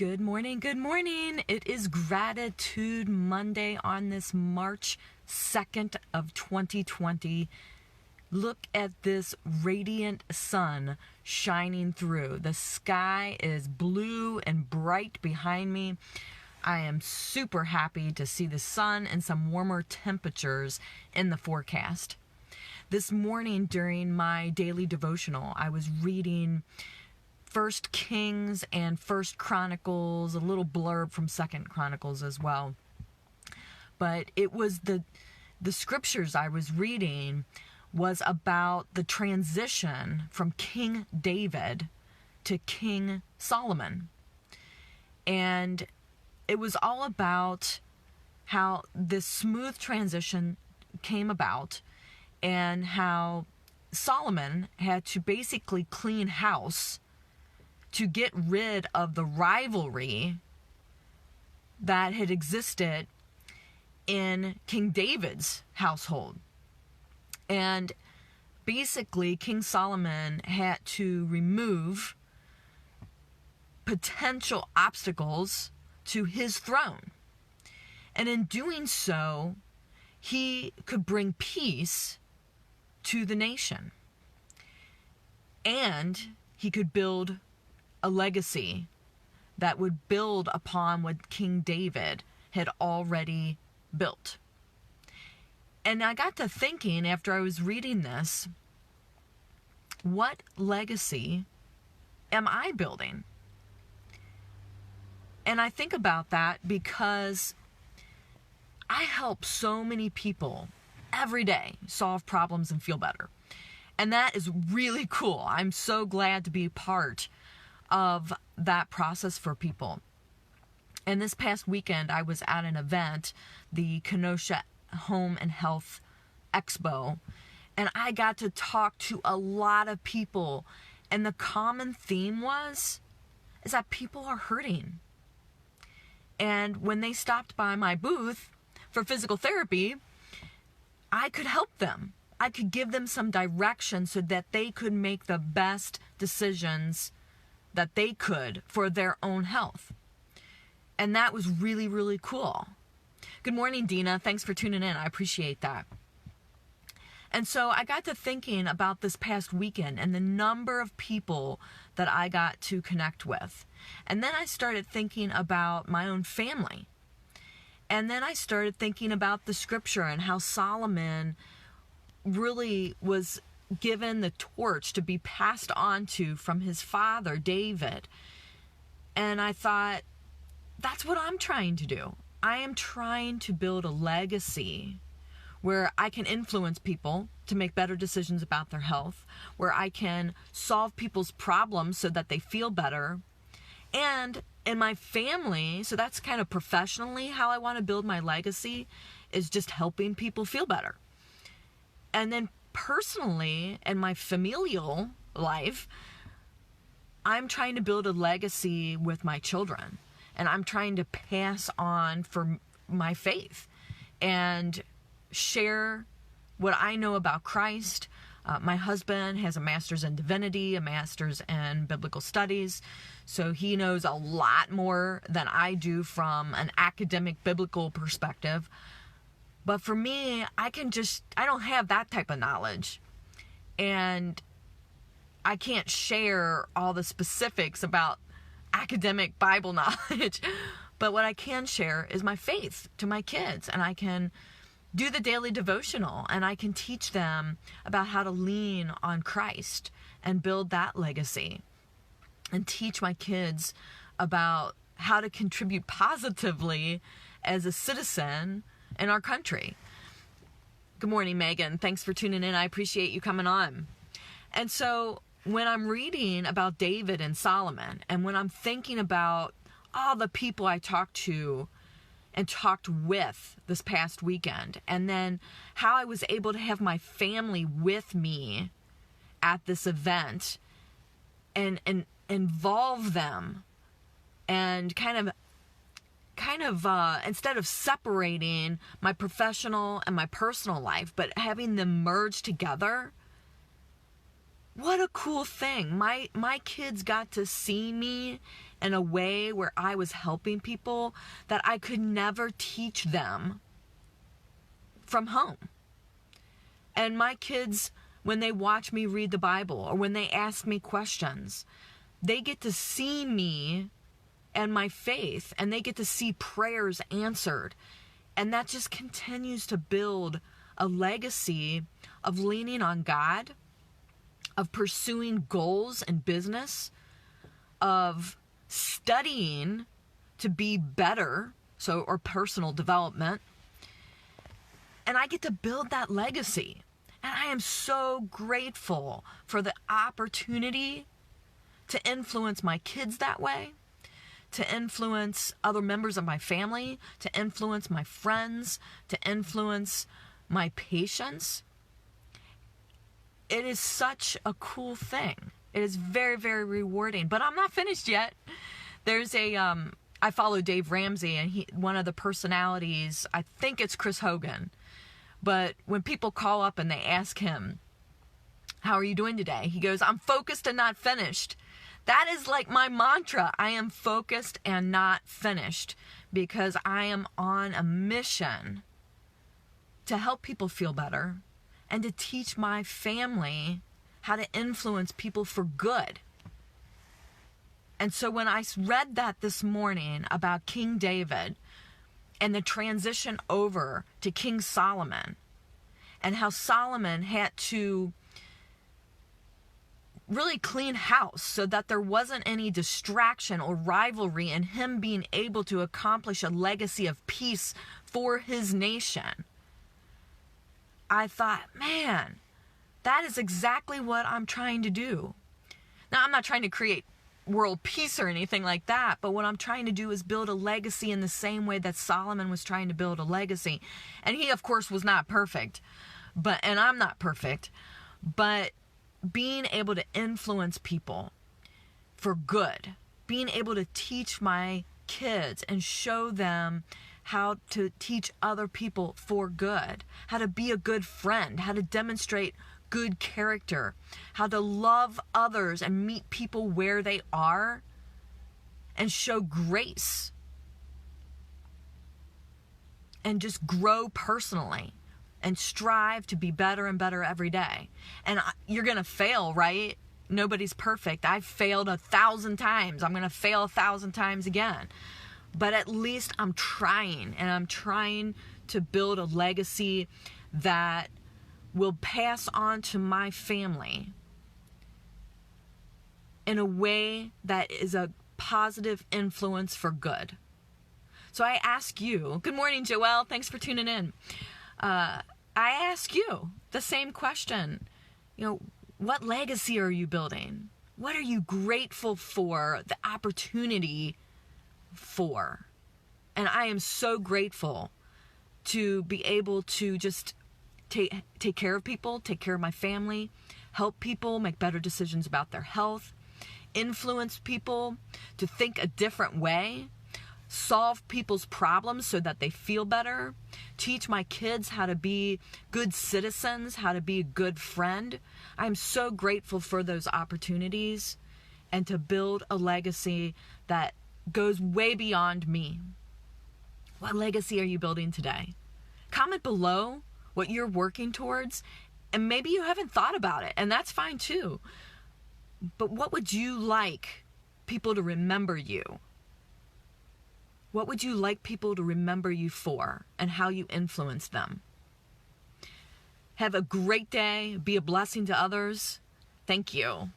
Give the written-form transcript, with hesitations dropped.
Good morning, good morning. It is Gratitude Monday on this March 2nd of 2020. Look at this radiant sun shining through. The sky is blue and bright behind me. I am super happy to see the sun and some warmer temperatures in the forecast. This morning during my daily devotional, I was reading 1 Kings and 1 Chronicles, a little blurb from 2 Chronicles as well. But it was the scriptures I was reading was about the transition from King David to King Solomon. And it was all about how this smooth transition came about and how Solomon had to basically clean house to get rid of the rivalry that had existed in King David's household. And basically, King Solomon had to remove potential obstacles to his throne. And in doing so, he could bring peace to the nation. And he could build a legacy that would build upon what King David had already built. And I got to thinking after I was reading this, what legacy am I building? And I think about that because I help so many people every day solve problems and feel better. And that is really cool. I'm so glad to be part of that process for people. And this past weekend, I was at an event, the Kenosha Home and Health Expo, and I got to talk to a lot of people. And the common theme is that people are hurting. And when they stopped by my booth for physical therapy, I could help them. I could give them some direction so that they could make the best decisions that they could for their own health. And that was really, really cool. Good morning, Dina. Thanks for tuning in. I appreciate that. And so I got to thinking about this past weekend and the number of people that I got to connect with. And then I started thinking about my own family. And then I started thinking about the scripture and how Solomon really was given the torch to be passed on to from his father, David. And I thought, that's what I'm trying to do. I am trying to build a legacy where I can influence people to make better decisions about their health, where I can solve people's problems so that they feel better. And in my family, so that's kind of professionally how I want to build my legacy, is just helping people feel better. And then personally, in my familial life, I'm trying to build a legacy with my children. And I'm trying to pass on for my faith and share what I know about Christ. My husband has a master's in divinity, a master's in biblical studies. So he knows a lot more than I do from an academic biblical perspective. But for me, I don't have that type of knowledge. And I can't share all the specifics about academic Bible knowledge. But what I can share is my faith to my kids. And I can do the daily devotional. And I can teach them about how to lean on Christ and build that legacy. And teach my kids about how to contribute positively as a citizen in our country. Good morning, Megan. Thanks for tuning in. I appreciate you coming on. And so when I'm reading about David and Solomon, and when I'm thinking about all the people I talked to and talked with this past weekend, and then how I was able to have my family with me at this event and involve them and kind of instead of separating my professional and my personal life, but having them merge together, What a cool thing. My kids got to see me in a way where I was helping people that I could never teach them from home. And my kids, when they watch me read the Bible or when they ask me questions, they get to see me and my faith, and they get to see prayers answered. And that just continues to build a legacy of leaning on God, of pursuing goals in business, of studying to be better, or personal development. And I get to build that legacy. And I am so grateful for the opportunity to influence my kids that way, to influence other members of my family, to influence my friends, to influence my patients. It is such a cool thing. It is very, very rewarding. But I'm not finished yet. There's I follow Dave Ramsey, and one of the personalities, I think it's Chris Hogan. But when people call up and they ask him, how are you doing today? He goes, I'm focused and not finished. That is like my mantra. I am focused and not finished because I am on a mission to help people feel better and to teach my family how to influence people for good. And so when I read that this morning about King David and the transition over to King Solomon and how Solomon had to really clean house so that there wasn't any distraction or rivalry in him being able to accomplish a legacy of peace for his nation, I thought, man, that is exactly what I'm trying to do. Now, I'm not trying to create world peace or anything like that, but what I'm trying to do is build a legacy in the same way that Solomon was trying to build a legacy. And he, of course, was not perfect, and I'm not perfect, but being able to influence people for good, being able to teach my kids and show them how to teach other people for good, how to be a good friend, how to demonstrate good character, how to love others and meet people where they are and show grace and just grow personally and strive to be better and better every day. And you're going to fail, right? Nobody's perfect. I've failed 1,000 times. I'm going to fail 1,000 times again. But at least I'm trying, and I'm trying to build a legacy that will pass on to my family in a way that is a positive influence for good. So I ask you, good morning, Joelle. Thanks for tuning in. I ask you the same question. What legacy are you building? What are you grateful for the opportunity for? And I am so grateful to be able to just take care of people, take care of my family, help people make better decisions about their health, influence people to think a different way, solve people's problems so that they feel better, teach my kids how to be good citizens, how to be a good friend. I'm so grateful for those opportunities and to build a legacy that goes way beyond me. What legacy are you building today? Comment below what you're working towards, and maybe you haven't thought about it, and that's fine too. But what would you like people to remember you? What would you like people to remember you for, and how you influence them? Have a great day. Be a blessing to others. Thank you.